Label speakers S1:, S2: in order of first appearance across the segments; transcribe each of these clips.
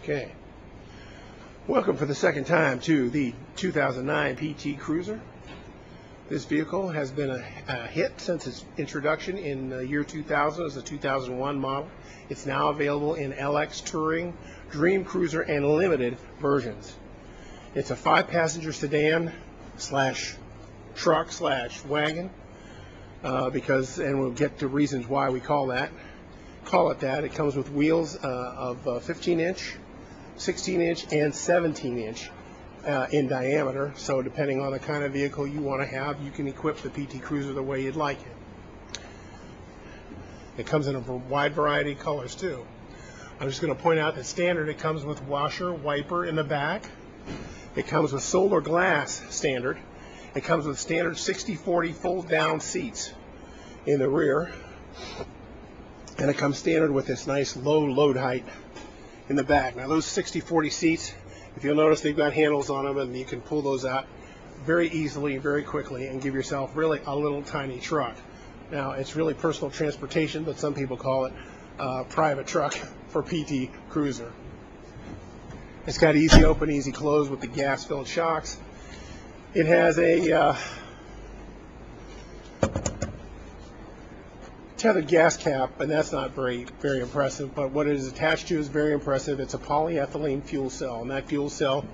S1: Okay, welcome for the second time to the 2009 PT Cruiser. This vehicle has been a hit since its introduction in the year 2000 as a 2001 model. It's now available in LX Touring, Dream Cruiser, and Limited versions. It's a 5-passenger sedan slash truck slash wagon and we'll get to reasons why we call it that. It comes with wheels of 15-inch, 16-inch, and 17-inch in diameter. So depending on the kind of vehicle you want to have, you can equip the PT Cruiser the way you'd like it. It comes in a wide variety of colors too. I'm just going to point out that standard, it comes with washer, wiper in the back. It comes with solar glass standard. It comes with standard 60/40 fold-down seats in the rear. And it comes standard with this nice low load height in the back. Now those 60/40 seats, if you'll notice, they've got handles on them, and you can pull those out very easily, very quickly, and give yourself really a little tiny truck. Now it's really personal transportation, but some people call it private truck for PT Cruiser. It's got easy open, easy close with the gas-filled shocks. It has a tethered gas cap, and that's not very impressive, but what it is attached to is very impressive. It's a polyethylene fuel cell, and that fuel cell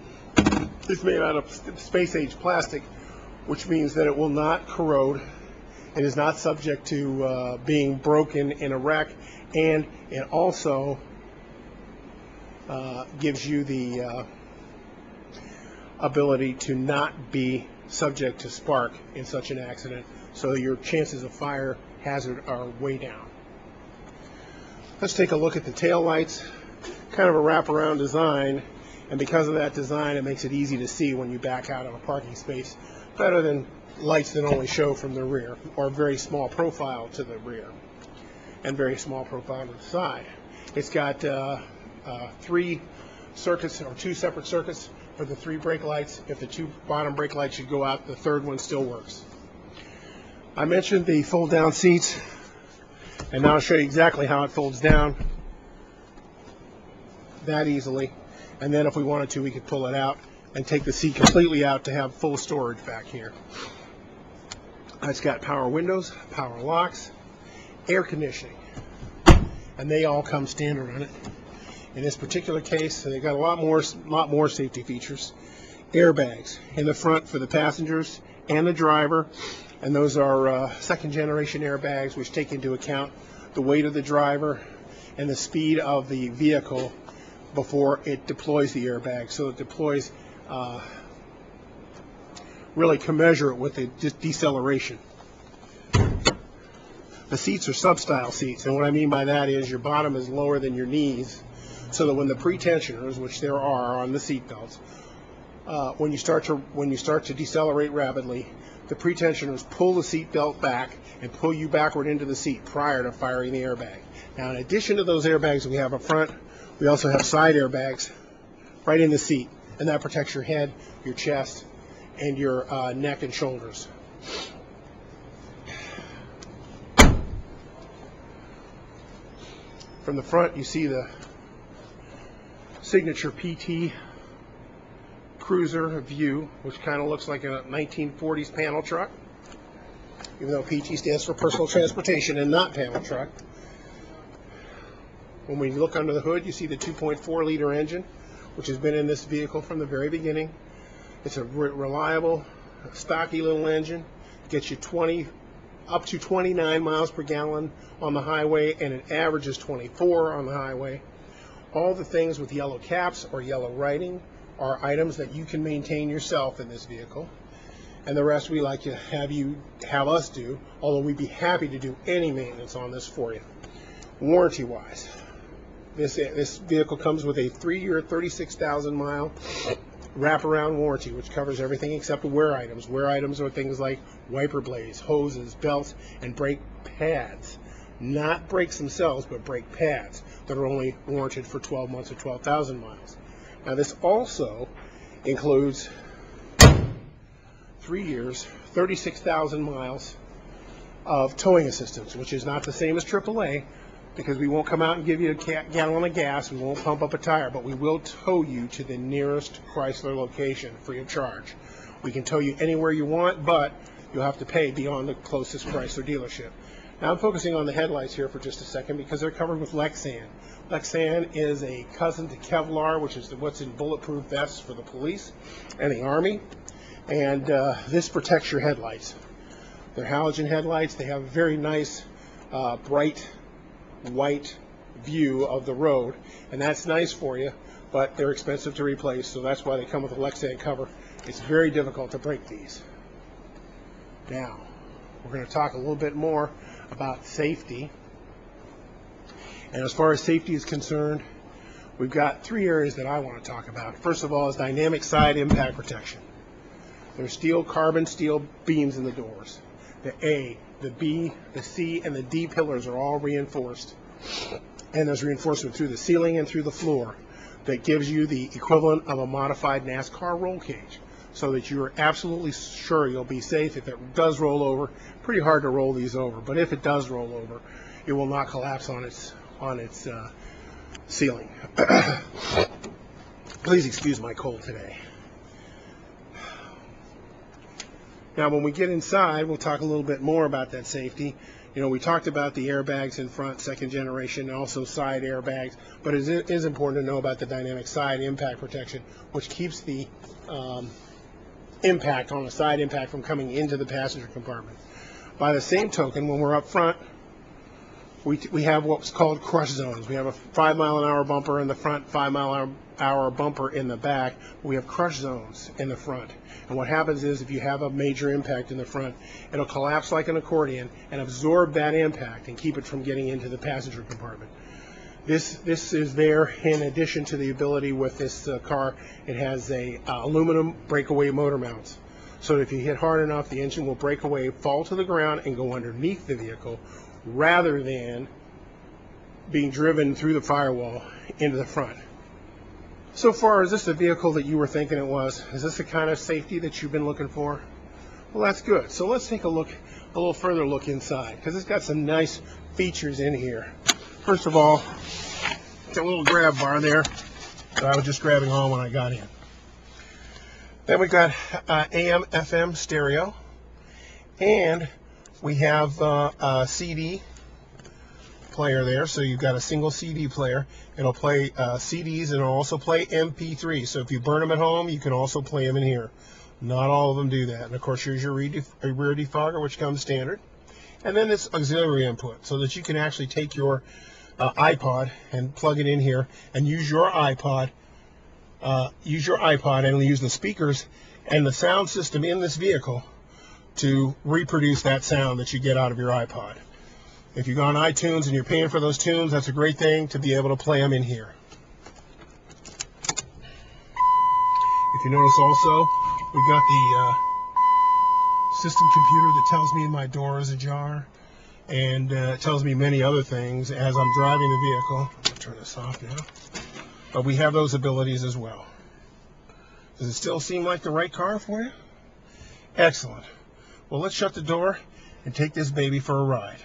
S1: is made out of space-age plastic, which means that it will not corrode. It is not subject to being broken in a wreck, and it also gives you the ability to not be subject to spark in such an accident, so your chances of fire hazard are way down. Let's take a look at the tail lights. Kind of a wraparound design, and because of that design, it makes it easy to see when you back out of a parking space, better than lights that only show from the rear, or very small profile to the rear and very small profile to the side. It's got 3 circuits, or 2 separate circuits for the 3 brake lights. If the 2 bottom brake lights should go out, the 3rd one still works. I mentioned the fold-down seats, and now I'll show you exactly how it folds down that easily. And then if we wanted to, we could pull it out and take the seat completely out to have full storage back here. It's got power windows, power locks, air conditioning, and they all come standard on it. In this particular case, they've got a lot more safety features. Airbags in the front for the passengers and the driver, and those are second-generation airbags, which take into account the weight of the driver and the speed of the vehicle before it deploys the airbag. So it deploys really commensurate with the deceleration. The seats are sub-style seats, and what I mean by that is your bottom is lower than your knees, so that when the pretensioners, which there are on the seat belts, when you start to decelerate rapidly, the pretensioners pull the seat belt back and pull you backward into the seat prior to firing the airbag. Now, in addition to those airbags we have up front, we also have side airbags right in the seat, and that protects your head, your chest, and your neck and shoulders. From the front, you see the signature PT Cruiser view, which kind of looks like a 1940s panel truck, even though PT stands for personal transportation and not panel truck. When we look under the hood, you see the 2.4-liter engine, which has been in this vehicle from the very beginning. It's a reliable, stocky little engine. Gets you up to 29 miles per gallon on the highway, and it averages 24 on the highway. All the things with yellow caps or yellow writing are items that you can maintain yourself in this vehicle, and the rest we like to have us do, although we'd be happy to do any maintenance on this for you. Warranty wise, this vehicle comes with a 3-year 36,000-mile wraparound warranty, which covers everything except wear items. Wear items are things like wiper blades, hoses, belts, and brake pads. Not brakes themselves, but brake pads that are only warranted for 12 months or 12,000 miles. Now this also includes 3 years, 36,000 miles of towing assistance, which is not the same as AAA, because we won't come out and give you a gallon of gas. We won't pump up a tire, but we will tow you to the nearest Chrysler location free of charge. We can tow you anywhere you want, but you'll have to pay beyond the closest Chrysler dealership. Now I'm focusing on the headlights here for just a second because they're covered with Lexan. Lexan is a cousin to Kevlar, which is what's in bulletproof vests for the police and the Army. And this protects your headlights. They're halogen headlights. They have a very nice, bright, white view of the road. And that's nice for you, but they're expensive to replace, so that's why they come with a Lexan cover. It's very difficult to break these. Now, we're going to talk a little bit more about safety. And as far as safety is concerned, we've got three areas that I want to talk about. First of all is dynamic side impact protection. There's carbon steel beams in the doors. The A, the B, the C, and the D pillars are all reinforced. And there's reinforcement through the ceiling and through the floor that gives you the equivalent of a modified NASCAR roll cage, so that you're absolutely sure you'll be safe. If it does roll over, pretty hard to roll these over, but if it does roll over, it will not collapse on its ceiling. Please excuse my cold today. Now, when we get inside, we'll talk a little bit more about that safety. You know, we talked about the airbags in front, second generation, and also side airbags, but it is important to know about the dynamic side impact protection, which keeps the impact on the side impact from coming into the passenger compartment. By the same token, when we're up front, we have what's called crush zones. We have a 5-mile-an-hour bumper in the front, 5-mile-an-hour bumper in the back. We have crush zones in the front. And what happens is if you have a major impact in the front, it'll collapse like an accordion and absorb that impact and keep it from getting into the passenger compartment. This is there in addition to the ability with this car. It has a aluminum breakaway motor mounts. So if you hit hard enough, the engine will break away, fall to the ground, and go underneath the vehicle, rather than being driven through the firewall into the front. So far, is this the vehicle that you were thinking it was? Is this the kind of safety that you've been looking for? Well, that's good. So let's take a little further look inside, because it's got some nice features in here. First of all, it's a little grab bar there that I was just grabbing on when I got in. Then we've got AM, FM stereo, and we have a CD player there, so you've got a single CD player. It'll play CDs, and it'll also play MP3. So if you burn them at home, you can also play them in here. Not all of them do that. And of course, here's your rear defogger, which comes standard. And then this auxiliary input, so that you can actually take your iPod and plug it in here and use your iPod. And use the speakers and the sound system in this vehicle to reproduce that sound that you get out of your iPod. If you go on iTunes and you're paying for those tunes, that's a great thing to be able to play them in here. If you notice also, we've got the system computer that tells me my door is ajar, and tells me many other things as I'm driving the vehicle. I'll turn this off now. But we have those abilities as well. Does it still seem like the right car for you? Excellent. Well, let's shut the door and take this baby for a ride.